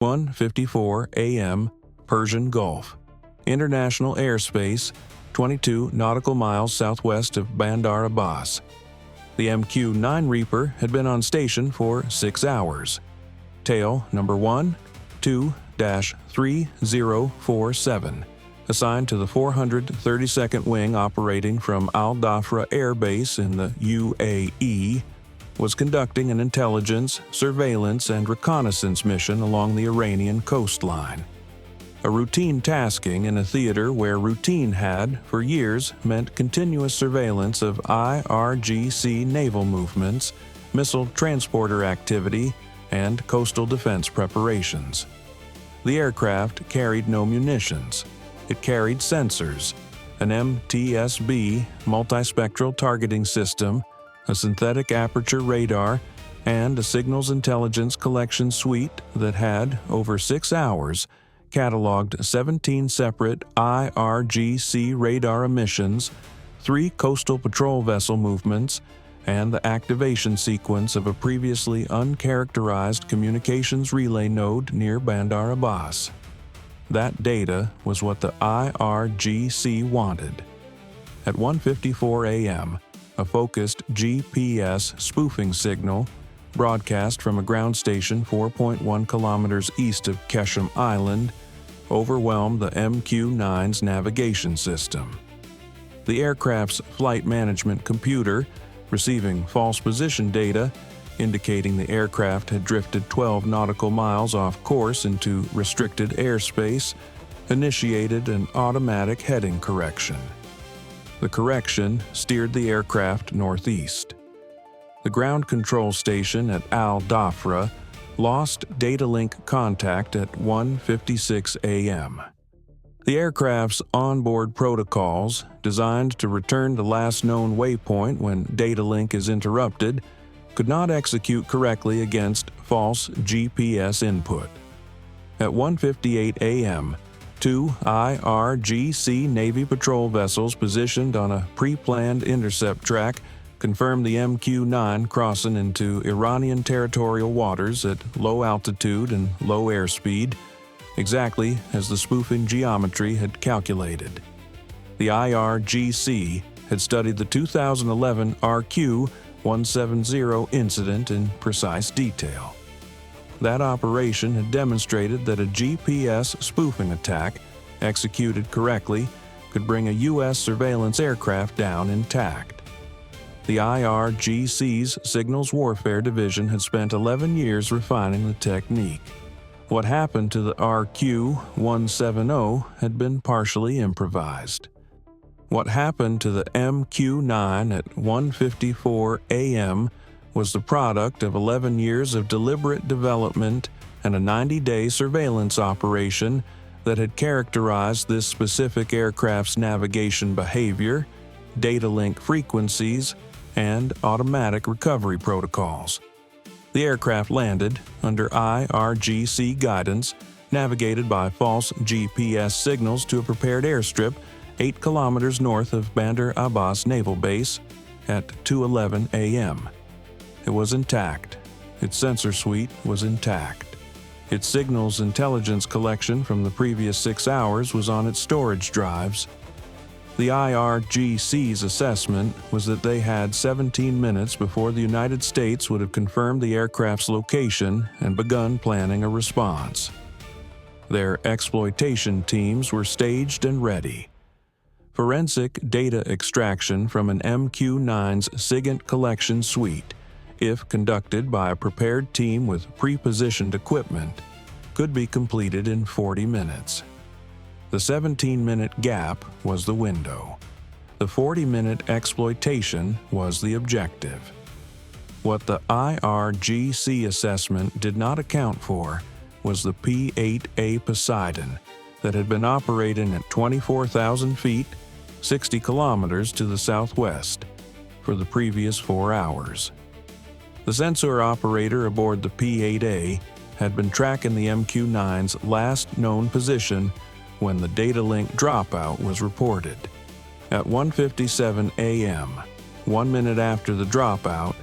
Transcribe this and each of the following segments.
1:54 a.m. Persian Gulf, international airspace, 22 nautical miles southwest of Bandar Abbas. The MQ-9 Reaper had been on station for 6 hours. Tail number 1-2-3047, assigned to the 432nd Wing operating from Al Dhafra Air Base in the UAE, was conducting an intelligence, surveillance, and reconnaissance mission along the Iranian coastline. A routine tasking in a theater where routine had, for years, meant continuous surveillance of IRGC naval movements, missile transporter activity, and coastal defense preparations. The aircraft carried no munitions. It carried sensors, an MTSB multispectral targeting system, a synthetic aperture radar, and a signals intelligence collection suite that had, over 6 hours, cataloged 17 separate IRGC radar emissions, 3 coastal patrol vessel movements, and the activation sequence of a previously uncharacterized communications relay node near Bandar Abbas. That data was what the IRGC wanted. At 1:54 a.m., a focused GPS spoofing signal, broadcast from a ground station 4.1 kilometers east of Qeshm Island, overwhelmed the MQ-9's navigation system. The aircraft's flight management computer, receiving false position data indicating the aircraft had drifted 12 nautical miles off course into restricted airspace, initiated an automatic heading correction. The correction steered the aircraft northeast. The ground control station at Al Dhafra lost datalink contact at 1:56 a.m. The aircraft's onboard protocols, designed to return the last known waypoint when datalink is interrupted, could not execute correctly against false GPS input. At 1:58 a.m., 2 IRGC Navy patrol vessels positioned on a pre-planned intercept track confirmed the MQ-9 crossing into Iranian territorial waters at low altitude and low airspeed, exactly as the spoofing geometry had calculated. The IRGC had studied the 2011 RQ-170 incident in precise detail. That operation had demonstrated that a GPS spoofing attack, executed correctly, could bring a U.S. surveillance aircraft down intact. The IRGC's Signals Warfare Division had spent 11 years refining the technique. What happened to the RQ-170 had been partially improvised. What happened to the MQ-9 at 1:54 a.m. was the product of 11 years of deliberate development and a 90-day surveillance operation that had characterized this specific aircraft's navigation behavior, data link frequencies, and automatic recovery protocols. The aircraft landed under IRGC guidance, navigated by false GPS signals to a prepared airstrip 8 kilometers north of Bandar Abbas Naval Base at 2:11 a.m. It was intact. Its sensor suite was intact. Its signals intelligence collection from the previous 6 hours was on its storage drives. The IRGC's assessment was that they had 17 minutes before the United States would have confirmed the aircraft's location and begun planning a response. Their exploitation teams were staged and ready. Forensic data extraction from an MQ-9's SIGINT collection suite, if conducted by a prepared team with pre-positioned equipment, could be completed in 40 minutes. The 17-minute gap was the window. The 40-minute exploitation was the objective. What the IRGC assessment did not account for was the P-8A Poseidon that had been operating at 24,000 feet, 60 kilometers to the southwest, for the previous 4 hours. The sensor operator aboard the P-8A had been tracking the MQ-9's last known position when the datalink dropout was reported. At 1:57 a.m., 1 minute after the dropout,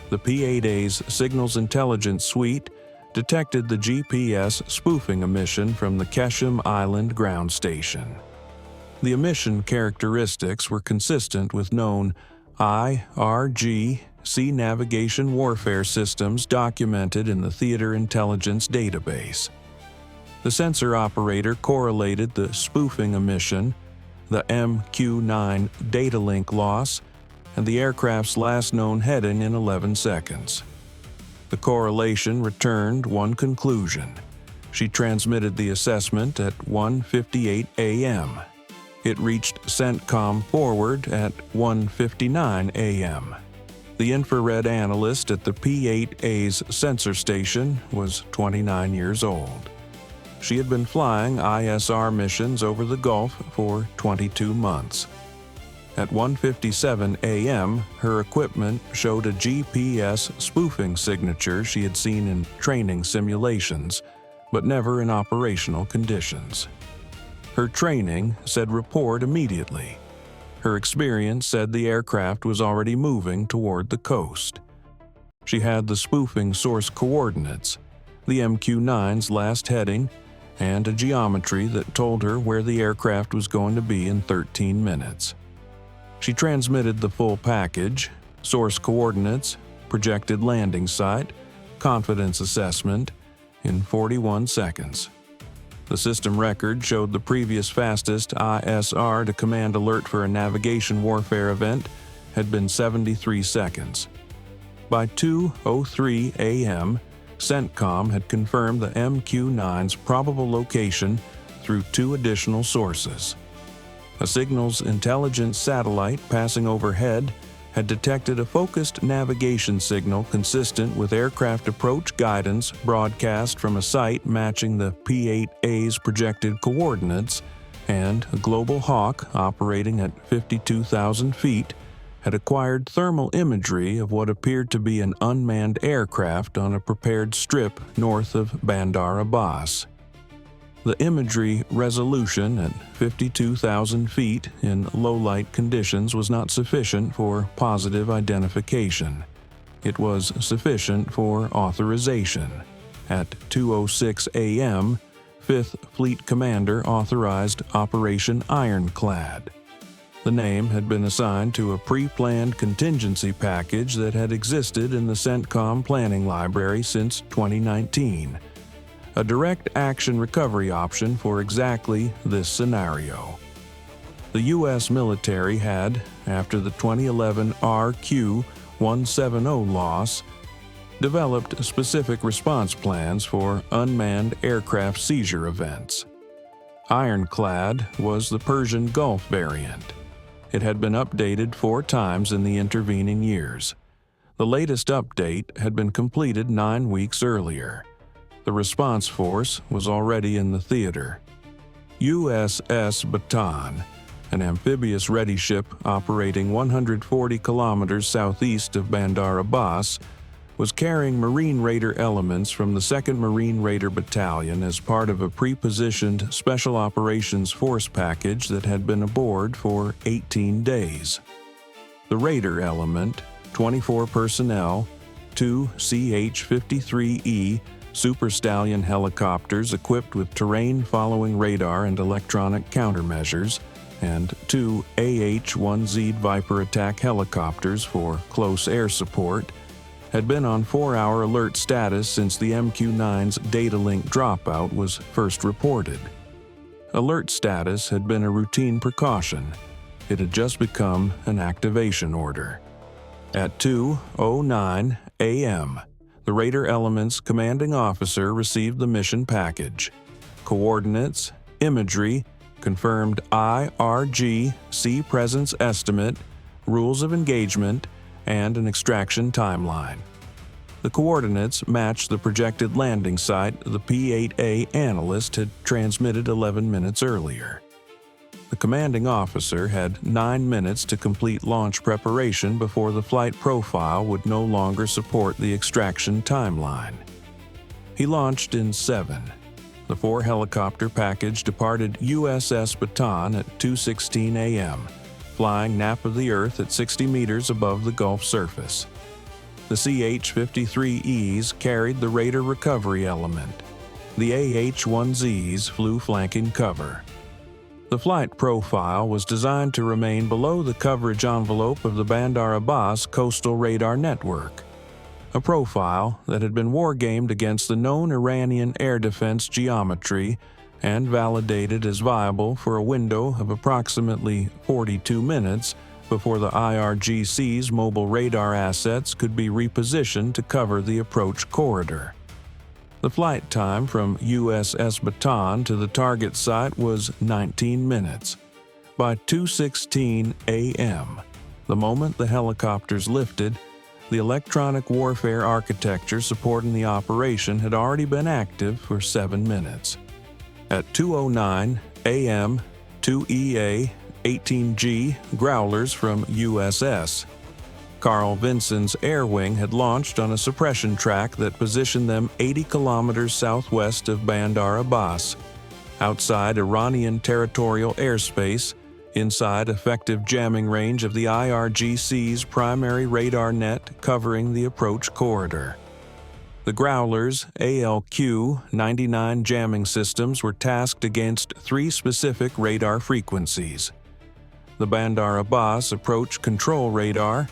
the P-8A's Signals Intelligence Suite detected the GPS spoofing emission from the Qeshm Island ground station. The emission characteristics were consistent with known IRGC navigation warfare systems documented in the Theater Intelligence Database. The sensor operator correlated the spoofing emission, the MQ-9 datalink loss, and the aircraft's last known heading in 11 seconds. The correlation returned one conclusion. She transmitted the assessment at 1:58 a.m. It reached CENTCOM forward at 1:59 a.m. The infrared analyst at the P-8A's sensor station was 29 years old. She had been flying ISR missions over the Gulf for 22 months. At 1:57 a.m., her equipment showed a GPS spoofing signature she had seen in training simulations, but never in operational conditions. Her training said report immediately. Her experience said the aircraft was already moving toward the coast. She had the spoofing source coordinates, the MQ-9's last heading, and a geometry that told her where the aircraft was going to be in 13 minutes. She transmitted the full package: source coordinates, projected landing site, confidence assessment, in 41 seconds. The system record showed the previous fastest ISR to command alert for a navigation warfare event had been 73 seconds. By 2:03 a.m., CENTCOM had confirmed the MQ-9's probable location through two additional sources. A signals intelligence satellite passing overhead had detected a focused navigation signal consistent with aircraft approach guidance broadcast from a site matching the P-8A's projected coordinates, and a Global Hawk operating at 52,000 feet had acquired thermal imagery of what appeared to be an unmanned aircraft on a prepared strip north of Bandar Abbas. The imagery resolution at 52,000 feet in low-light conditions was not sufficient for positive identification. It was sufficient for authorization. At 2:06 a.m., 5th Fleet Commander authorized Operation Ironclad. The name had been assigned to a pre-planned contingency package that had existed in the CENTCOM planning library since 2019. A direct action recovery option for exactly this scenario. The U.S. military had, after the 2011 RQ-170 loss, developed specific response plans for unmanned aircraft seizure events. Ironclad was the Persian Gulf variant. It had been updated 4 times in the intervening years. The latest update had been completed 9 weeks earlier. The response force was already in the theater. USS Bataan, an amphibious-ready ship operating 140 kilometers southeast of Bandar Abbas, was carrying Marine Raider elements from the 2nd Marine Raider Battalion as part of a pre-positioned Special Operations Force package that had been aboard for 18 days. The Raider element, 24 personnel, 2 CH-53E Super Stallion helicopters equipped with terrain-following radar and electronic countermeasures, and 2 AH-1Z Viper attack helicopters for close air support, had been on 4-hour alert status since the MQ-9's datalink dropout was first reported. Alert status had been a routine precaution. It had just become an activation order. At 2:09 a.m., the Raider Element's commanding officer received the mission package: coordinates, imagery, confirmed IRGC presence estimate, rules of engagement, and an extraction timeline. The coordinates matched the projected landing site the P-8A analyst had transmitted 11 minutes earlier. The commanding officer had 9 minutes to complete launch preparation before the flight profile would no longer support the extraction timeline. He launched in 7. The 4-helicopter package departed USS Bataan at 2:16 a.m., flying nap of the Earth at 60 meters above the Gulf surface. The CH-53Es carried the Raider recovery element. The AH-1Zs flew flanking cover. The flight profile was designed to remain below the coverage envelope of the Bandar Abbas coastal radar network, a profile that had been wargamed against the known Iranian air defense geometry and validated as viable for a window of approximately 42 minutes before the IRGC's mobile radar assets could be repositioned to cover the approach corridor. The flight time from USS Bataan to the target site was 19 minutes. By 2:16 a.m., the moment the helicopters lifted, the electronic warfare architecture supporting the operation had already been active for 7 minutes. At 2:09 a.m., two EA-18G Growlers from USS Carl Vinson's air wing had launched on a suppression track that positioned them 80 kilometers southwest of Bandar Abbas, outside Iranian territorial airspace, inside effective jamming range of the IRGC's primary radar net covering the approach corridor. The Growlers' ALQ-99 jamming systems were tasked against 3 specific radar frequencies: the Bandar Abbas approach control radar,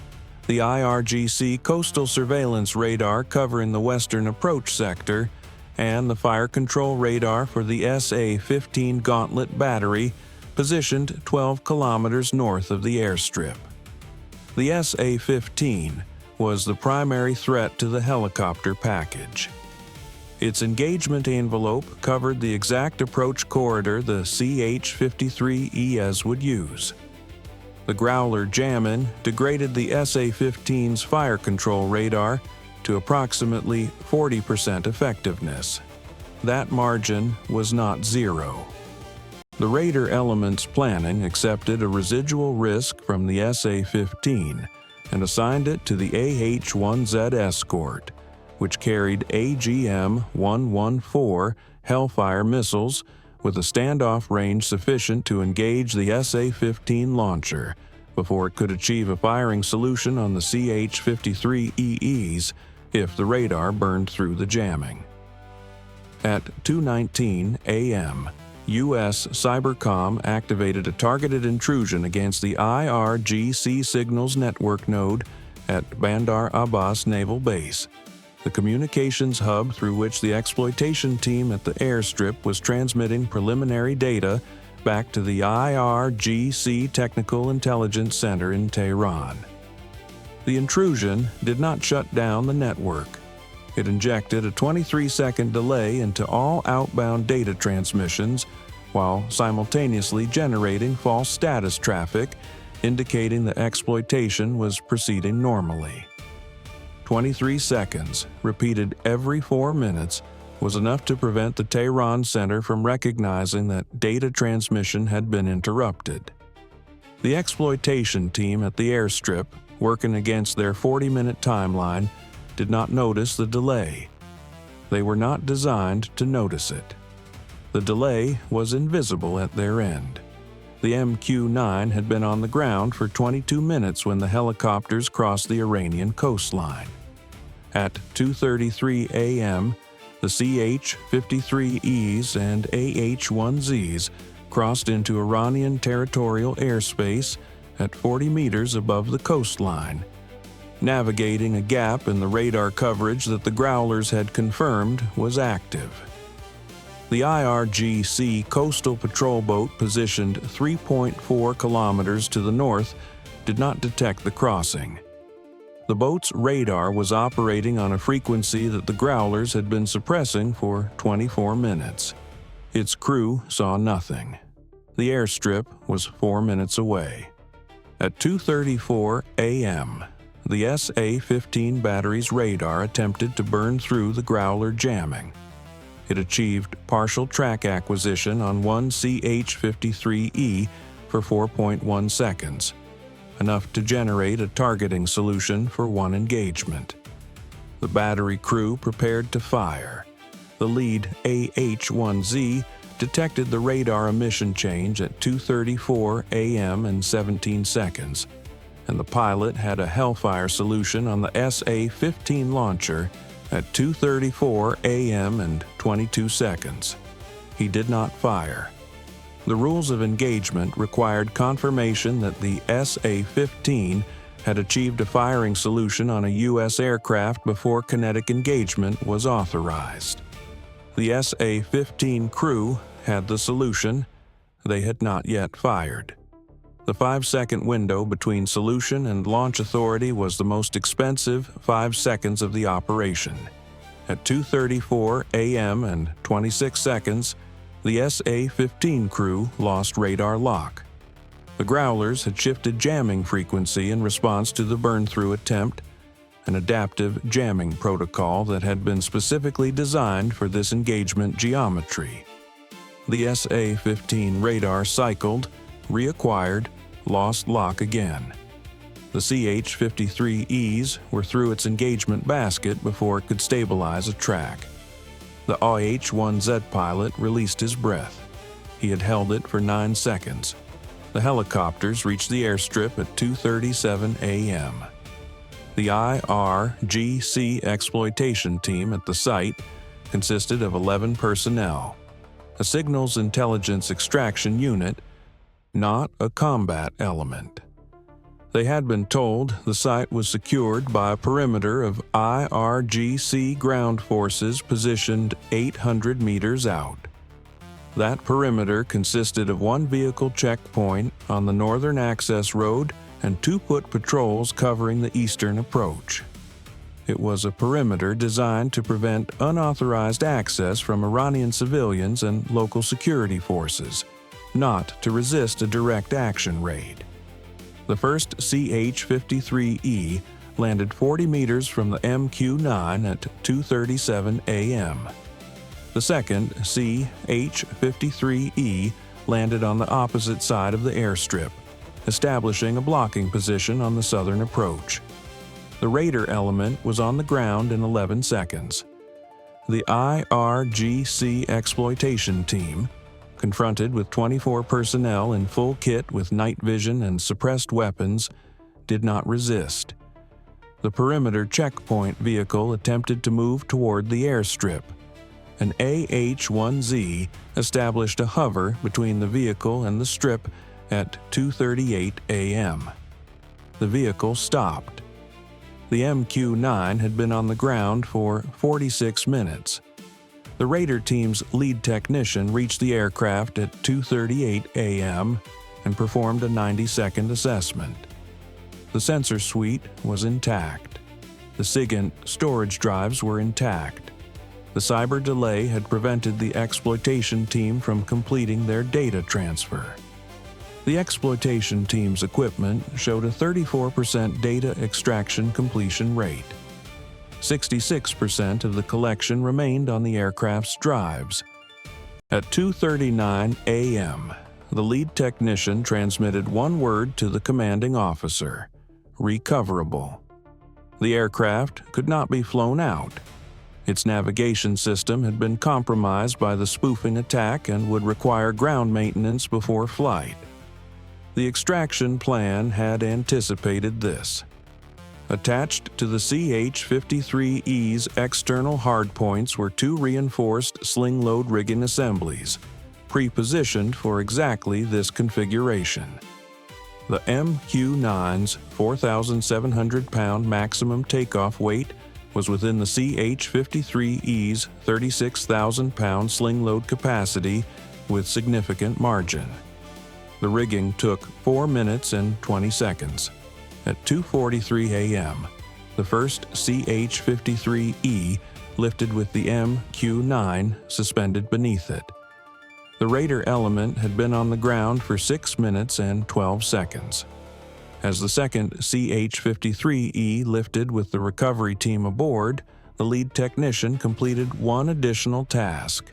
the IRGC coastal surveillance radar covering the western approach sector, and the fire control radar for the SA-15 Gauntlet battery positioned 12 kilometers north of the airstrip. The SA-15 was the primary threat to the helicopter package. Its engagement envelope covered the exact approach corridor the CH-53Es would use. The Growler jamming degraded the SA-15's fire control radar to approximately 40% effectiveness. That margin was not zero. The Raider element's planning accepted a residual risk from the SA-15 and assigned it to the AH-1Z escort, which carried AGM-114 Hellfire missiles with a standoff range sufficient to engage the SA-15 launcher before it could achieve a firing solution on the CH-53EEs if the radar burned through the jamming. At 2:19 a.m., USCYBERCOM activated a targeted intrusion against the IRGC signals network node at Bandar Abbas Naval Base, the communications hub through which the exploitation team at the airstrip was transmitting preliminary data back to the IRGC Technical Intelligence Center in Tehran. The intrusion did not shut down the network. It injected a 23-second delay into all outbound data transmissions while simultaneously generating false status traffic, indicating the exploitation was proceeding normally. 23 seconds, repeated every 4 minutes, was enough to prevent the Tehran Center from recognizing that data transmission had been interrupted. The exploitation team at the airstrip, working against their 40-minute timeline, did not notice the delay. They were not designed to notice it. The delay was invisible at their end. The MQ-9 had been on the ground for 22 minutes when the helicopters crossed the Iranian coastline. At 2:33 a.m., the CH-53Es and AH-1Zs crossed into Iranian territorial airspace at 40 meters above the coastline, navigating a gap in the radar coverage that the Growlers had confirmed was active. The IRGC coastal patrol boat positioned 3.4 kilometers to the north did not detect the crossing. The boat's radar was operating on a frequency that the Growlers had been suppressing for 24 minutes. Its crew saw nothing. The airstrip was 4 minutes away. At 2:34 a.m., the SA-15 battery's radar attempted to burn through the Growler jamming. It achieved partial track acquisition on one CH-53E for 4.1 seconds, enough to generate a targeting solution for one engagement. The battery crew prepared to fire. The lead AH-1Z detected the radar emission change at 2:34 a.m. and 17 seconds. and the pilot had a Hellfire solution on the SA-15 launcher at 2:34 a.m. and 22 seconds. He did not fire. The rules of engagement required confirmation that the SA-15 had achieved a firing solution on a U.S. aircraft before kinetic engagement was authorized. The SA-15 crew had the solution. They had not yet fired. The 5-second window between solution and launch authority was the most expensive 5 seconds of the operation. At 2:34 a.m. and 26 seconds, the SA-15 crew lost radar lock. The Growlers had shifted jamming frequency in response to the burn-through attempt, an adaptive jamming protocol that had been specifically designed for this engagement geometry. The SA-15 radar cycled, reacquired, lost lock again. The CH-53Es were through its engagement basket before it could stabilize a track. The IH-1Z pilot released his breath. He had held it for 9 seconds. The helicopters reached the airstrip at 2:37 a.m. The IRGC exploitation team at the site consisted of 11 personnel, a signals intelligence extraction unit, not a combat element. They had been told the site was secured by a perimeter of IRGC ground forces positioned 800 meters out. That perimeter consisted of 1 vehicle checkpoint on the northern access road and 2 foot patrols covering the eastern approach. It was a perimeter designed to prevent unauthorized access from Iranian civilians and local security forces, not to resist a direct action raid. The first CH-53E landed 40 meters from the MQ-9 at 2:37 a.m. The second CH-53E landed on the opposite side of the airstrip, establishing a blocking position on the southern approach. The Raider element was on the ground in 11 seconds. The IRGC exploitation team, confronted with 24 personnel in full kit with night vision and suppressed weapons, did not resist. The perimeter checkpoint vehicle attempted to move toward the airstrip. An AH-1Z established a hover between the vehicle and the strip at 2:38 a.m. The vehicle stopped. The MQ-9 had been on the ground for 46 minutes. The Raider team's lead technician reached the aircraft at 2:38 a.m. and performed a 90-second assessment. The sensor suite was intact. The SIGINT storage drives were intact. The cyber delay had prevented the exploitation team from completing their data transfer. The exploitation team's equipment showed a 34% data extraction completion rate. 66% of the collection remained on the aircraft's drives. At 2:39 a.m., the lead technician transmitted one word to the commanding officer: recoverable. The aircraft could not be flown out. Its navigation system had been compromised by the spoofing attack and would require ground maintenance before flight. The extraction plan had anticipated this. Attached to the CH-53E's external hardpoints were 2 reinforced sling-load rigging assemblies, pre-positioned for exactly this configuration. The MQ-9's 4,700-pound maximum takeoff weight was within the CH-53E's 36,000-pound sling-load capacity with significant margin. The rigging took 4 minutes and 20 seconds. At 2:43 a.m., the first CH-53E lifted with the MQ-9 suspended beneath it. The Raider element had been on the ground for 6 minutes and 12 seconds. As the second CH-53E lifted with the recovery team aboard, the lead technician completed one additional task.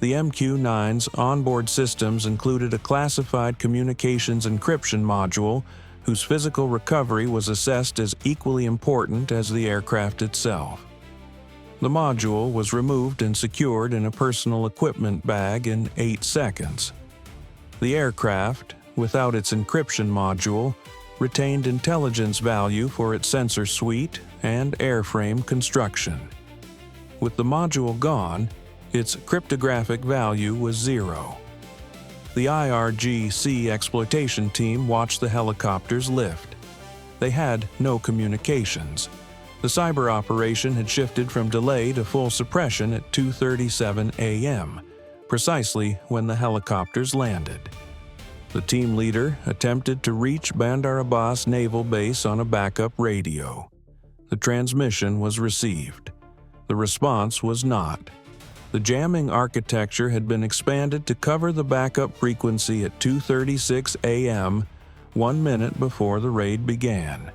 The MQ-9's onboard systems included a classified communications encryption module whose physical recovery was assessed as equally important as the aircraft itself. The module was removed and secured in a personal equipment bag in 8 seconds. The aircraft, without its encryption module, retained intelligence value for its sensor suite and airframe construction. With the module gone, its cryptographic value was 0. The IRGC exploitation team watched the helicopters lift. They had no communications. The cyber operation had shifted from delay to full suppression at 2:37 a.m., precisely when the helicopters landed. The team leader attempted to reach Bandar Abbas Naval Base on a backup radio. The transmission was received. The response was not. The jamming architecture had been expanded to cover the backup frequency at 2:36 a.m., 1 minute before the raid began.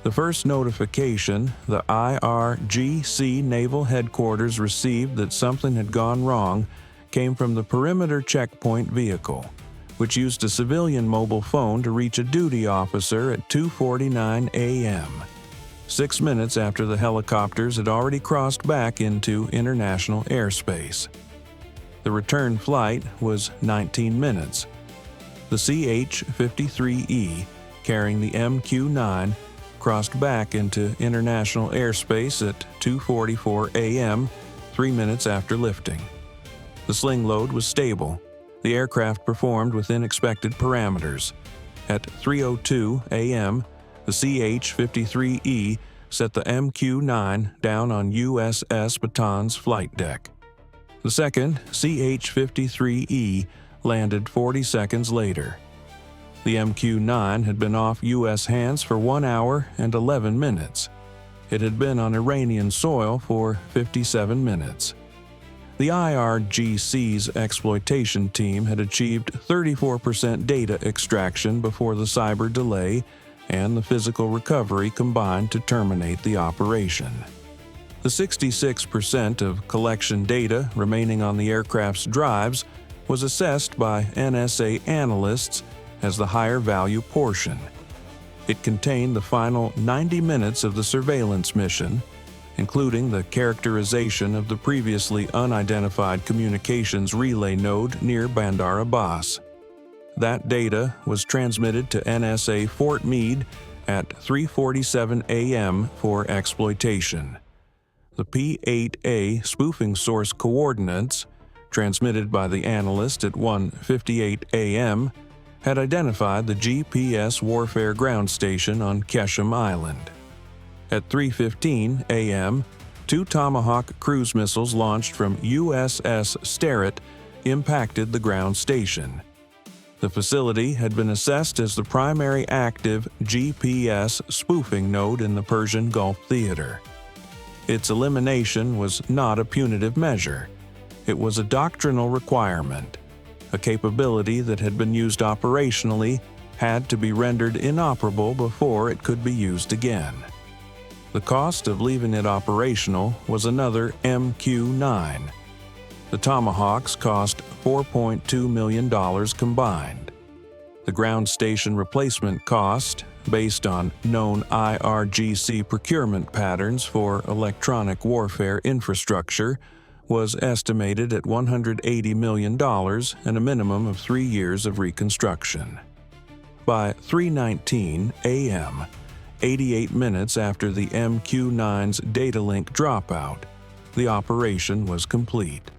The first notification the IRGC Naval Headquarters received that something had gone wrong came from the perimeter checkpoint vehicle, which used a civilian mobile phone to reach a duty officer at 2:49 a.m., 6 minutes after the helicopters had already crossed back into international airspace. The return flight was 19 minutes. The CH-53E, carrying the MQ-9, crossed back into international airspace at 2:44 a.m., 3 minutes after lifting. The sling load was stable. The aircraft performed within expected parameters. At 3:02 a.m., the CH-53E set the MQ-9 down on USS Bataan's flight deck. The second CH-53E landed 40 seconds later. The MQ-9 had been off U.S. hands for 1 hour and 11 minutes. It had been on Iranian soil for 57 minutes. The IRGC's exploitation team had achieved 34% data extraction before the cyber delay and the physical recovery combined to terminate the operation. The 66% of collection data remaining on the aircraft's drives was assessed by NSA analysts as the higher value portion. It contained the final 90 minutes of the surveillance mission, including the characterization of the previously unidentified communications relay node near Bandar Abbas. That data was transmitted to NSA Fort Meade at 3:47 a.m. for exploitation. The P-8A spoofing source coordinates, transmitted by the analyst at 1:58 a.m., had identified the GPS warfare ground station on Qeshm Island. At 3:15 a.m., 2 Tomahawk cruise missiles launched from USS Sterett impacted the ground station. The facility had been assessed as the primary active GPS spoofing node in the Persian Gulf theater. Its elimination was not a punitive measure. It was a doctrinal requirement. A capability that had been used operationally had to be rendered inoperable before it could be used again. The cost of leaving it operational was another MQ-9. The Tomahawks cost $4.2 million combined. The ground station replacement cost, based on known IRGC procurement patterns for electronic warfare infrastructure, was estimated at $180 million and a minimum of 3 years of reconstruction. By 3:19 a.m., 88 minutes after the MQ-9's datalink dropout, the operation was complete.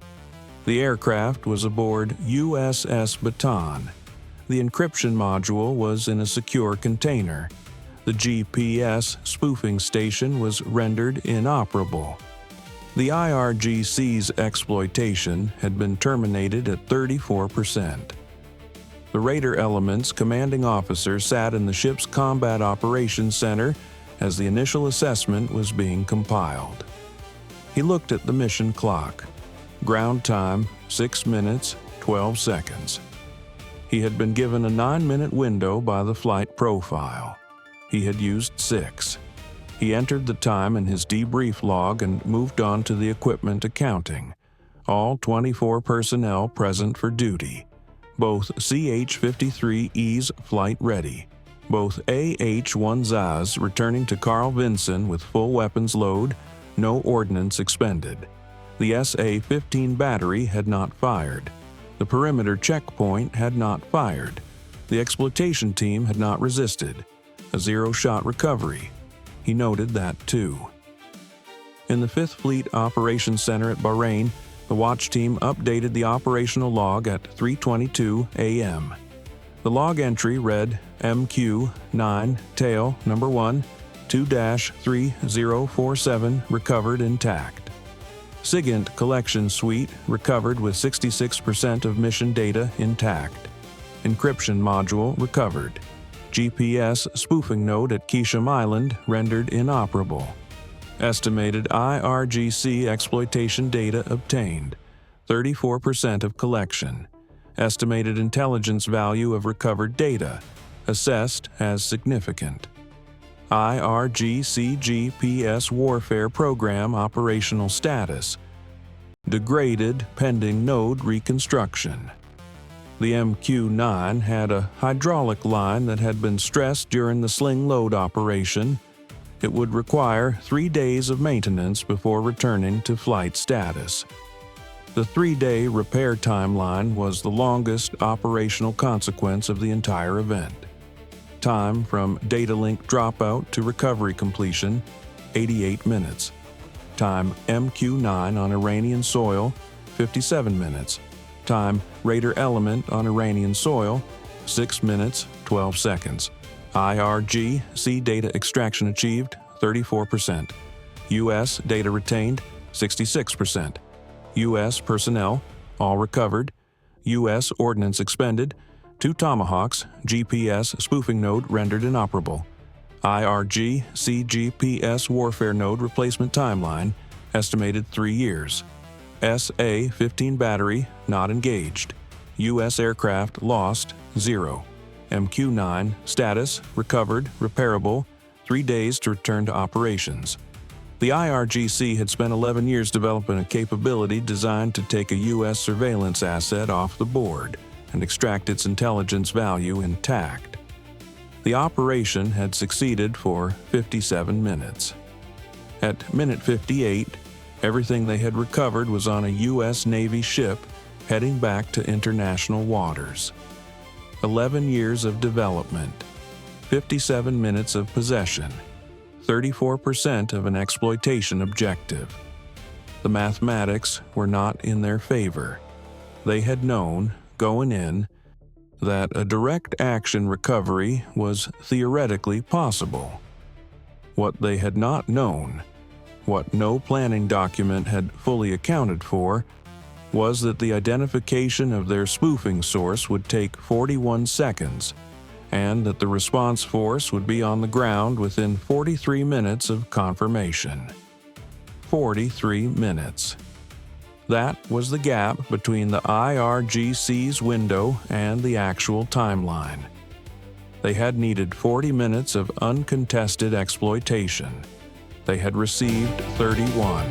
The aircraft was aboard USS Bataan. The encryption module was in a secure container. The GPS spoofing station was rendered inoperable. The IRGC's exploitation had been terminated at 34%. The Raider element's commanding officer sat in the ship's Combat Operations Center as the initial assessment was being compiled. He looked at the mission clock. Ground time, 6 minutes, 12 seconds. He had been given a 9-minute window by the flight profile. He had used 6. He entered the time in his debrief log and moved on to the equipment accounting. All 24 personnel present for duty. Both CH-53Es flight ready. Both AH-1Zs returning to Carl Vinson with full weapons load, no ordnance expended. The SA-15 battery had not fired. The perimeter checkpoint had not fired. The exploitation team had not resisted. a zero-shot recovery. He noted that too. In the 5th Fleet Operations Center at Bahrain, the watch team updated the operational log at 3:22 a.m. The log entry read MQ-9 tail number 1 2-3047 recovered intact. SIGINT collection suite recovered with 66% of mission data intact. Encryption module recovered. GPS spoofing node at Qeshm Island rendered inoperable. Estimated IRGC exploitation data obtained. 34% of collection. Estimated intelligence value of recovered data. Assessed as significant. IRGC GPS warfare program operational status. Degraded pending node reconstruction. The MQ-9 had a hydraulic line that had been stressed during the sling load operation. It would require 3 days of maintenance before returning to flight status. The 3-day repair timeline was the longest operational consequence of the entire event. Time from datalink dropout to recovery completion, 88 minutes. Time MQ-9 on Iranian soil, 57 minutes. Time Raider element on Iranian soil, 6 minutes, 12 seconds. IRGC data extraction achieved, 34%. U.S. data retained, 66%. U.S. personnel, all recovered. U.S. ordnance expended. 2 Tomahawks, GPS spoofing node rendered inoperable. IRGC GPS warfare node replacement timeline, estimated 3 years. SA-15 battery, not engaged. U.S. aircraft lost, 0. MQ-9 status, recovered, repairable, 3 days to return to operations. The IRGC had spent 11 years developing a capability designed to take a U.S. surveillance asset off the board and extract its intelligence value intact. The operation had succeeded for 57 minutes. At minute 58, everything they had recovered was on a U.S. Navy ship heading back to international waters. 11 years of development, 57 minutes of possession, 34% of an exploitation objective. The mathematics were not in their favor. They had known, going in, that a direct action recovery was theoretically possible. What they had not known, what no planning document had fully accounted for, was that the identification of their spoofing source would take 41 seconds, and that the response force would be on the ground within 43 minutes of confirmation. 43 minutes. That was the gap between the IRGC's window and the actual timeline. They had needed 40 minutes of uncontested exploitation. They had received 31.